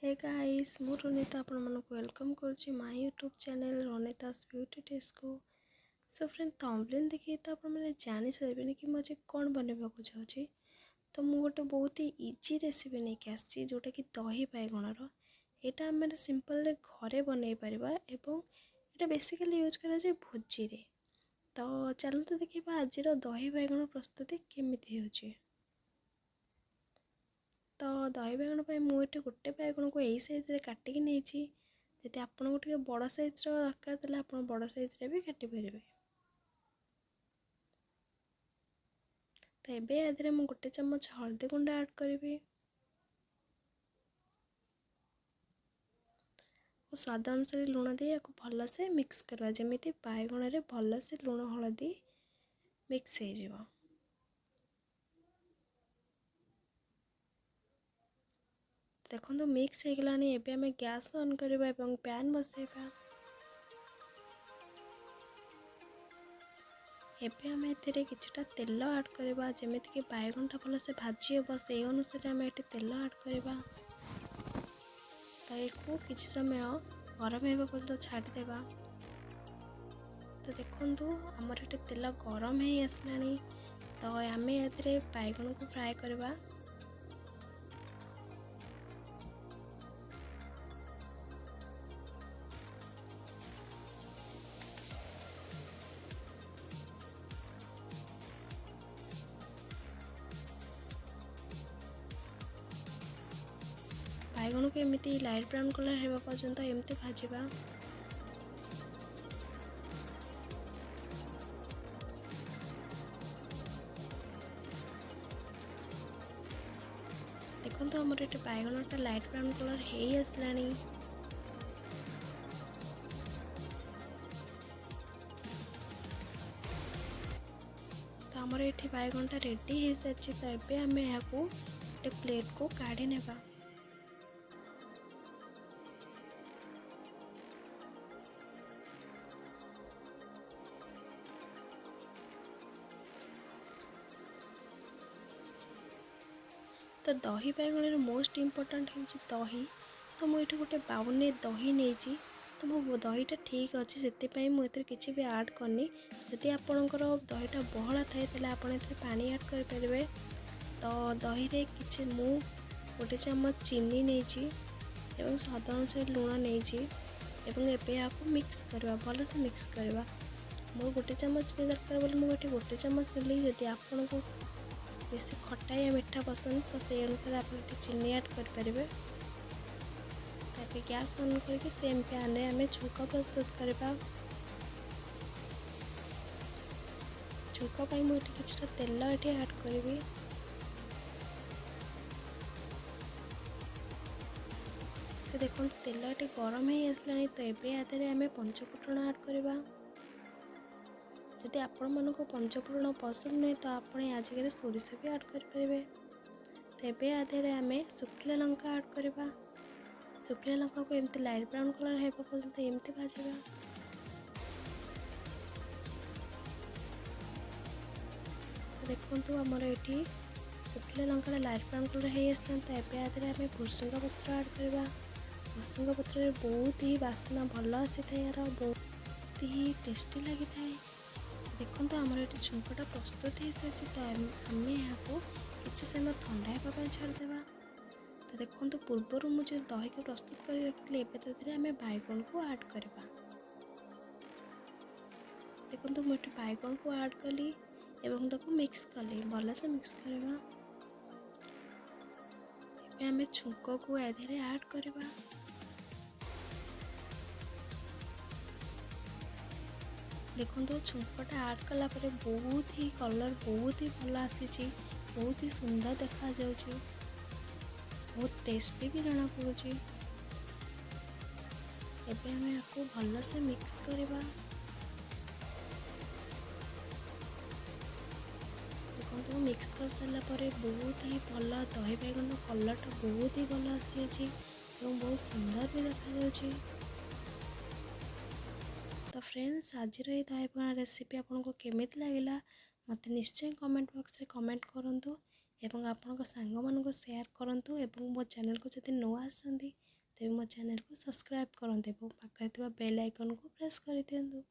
Hey guys मु रोनिता आपण मानक वेलकम करुच्ची my YouTube channel Ronita's beauty test को। सो फ्रेंड थंबनेल देखिए तो आप मैंने जानी सारे कि मुझे कौन बनवा चाहूँगी। तो मुझे गोटे बहुत ही इजी रेसिपी नहीं कि आसी जोटा कि दही बैगणर यहाँ आम मैंने सिंपल घरे बनई पार एवं ये बेसिकली यूज कर भोजी रे। तो चलते देखा आज दही बैगण प्रस्तुति केमिति होची। तो दही बैगण मुझे गोटे बैगण को यही साइज काटिकी नहीं जदि आपको टे बड़ साइज दरकार तो आप बड़ साइज भी काटिपारे। तो ये आदि मुझे गोटे चम्मच हल्दी गुंड ऐड करी और स्वाद अनुसार लुण दे भलसे मिक्स करवा जमी बैगण में भलसे लुण हलदी मिक्स हो। देखो तो मिक्स हो गलानी एबे हमें गैस ऑन करबा एवं पैन बसैबा। एबे हमें एथिरे किछटा तेल ऐड करबा जेमिति कि बैगनटा भलसे भाजी हो से अनुसार हमें एठी तेल ऐड करबा। तो एको किछि समय गरम हेबा पर्यंत छाड़ी देबा। तो देखंतु हमर एठी तेल गरम हे आसलानी। तो हमें एथिरे बैगन को फ्राई करबा। बैगन को एमती लाइट ब्राउन कलर हेबा पर्यंत एमती भाजवा। देखो तो हमर एटे बैगनटा लाइट ब्राउन कलर हे आसलानी। तो हमर एठी बैगनटा रेडी हे सारी। तो एबे हमें यहाँ को गोटे प्लेट को काढ़ी नेबा। तो दही बैगण मोस्ट इम्पोर्टाट हूँ दही। तो मुझे गोटे बाउल में दही नहीं तो मो दहीटा ठीक अच्छे से मुझे किसी भी ऐड करनी। जदि आपणकर दहीटा बहला थाए तो आपड़ पानी ऐड करें। तो दही रे किछि मु गोटे चम्मच चीनी नहीं एवं स्वाद अनुसार लुण नहीं एवं एबे आपको मिक्स करवा भल से मिक्स करवा। मो गोटे चम्मच दरकार बोले मुझे गोटे चम्मच ली। जदि आपन को बेसी खट्टा या मीठा पसंद तो से अनुसार आप चीनी ऐड करें। गैस ऑन करके सेम पैन में आम छुंका प्रस्तुत करवा। छुंका पाई मुझे किछटा तेल ये ऐड करी। तो देखो तेल ये गरम हो आसला। तो ये आदि आम पंचफुटण ऐड करवा। जदि आपण मन को पंचफुटण पसंद नहीं तो आप आजिकल सोरिष भी ऐड करें। तो ये आधे आम सुखिला लंका ऐड करवा। सुखिला लंका को एमती लाइट ब्राउन कलर हेबा पर्यंत एमती भाजवा। तो देखो आमर ये सुखिला लंका लाइट ब्राउन कलर हो आसला। तो ये आधे आम भुसुंगा पत्र ऐड करवा। भुसुंगा पत्र बहुत ही बास्ना भल आसी था यार बहुत ही टेस्टी लगी था। देखो तो आमर ये छुंकटा प्रस्तुत हो सारी। तो आम यहाँ किसी समय ठंडा होगा छाड़देवा। तो देखो तो पूर्वर मुझे दही को प्रस्तुत कर रखी एवं आम बैगन को ऐड करवा। देखो तो मुझे बैगन को ऐड कली एवं ताको मिक्स कली भल से मिक्स करवा। आम छुंक को आधे ऐड करवा। देखो तो छुंकटा ऐड कला परे बहुत ही कलर बहुत ही भल आसी बहुत ही सुंदर देखा जाउची बहुत टेस्टी भी जना पड़ुची। एबे हमें आपको भल से मिक्स करवा। देखो तो मिक्स कर सारा पर बहुत ही भल दही बैगन कलरटा बहुत ही भल आसी बहुत सुंदर भी देखा जाउची। तो फ्रेंड्स आज ये दही बैगन रेसिपी आपको केमिति लगिला मत निश्चय कमेंट बॉक्स रे कमेंट करंतु एवं आपन सांग मान शेयर करंतु एवं मो चैनल को जदि नुआ आसंती ମୋତେ ବି ମୋ ଚ୍ୟାନେଲକୁ ସବସ୍କ୍ରାଇବ୍ କରନ୍ତୁ ଏବଂ ପାଖରେ ଥିବା ବେଲ୍ ଆଇକନ୍କୁ ପ୍ରେସ୍ କରିଦିଅନ୍ତୁ।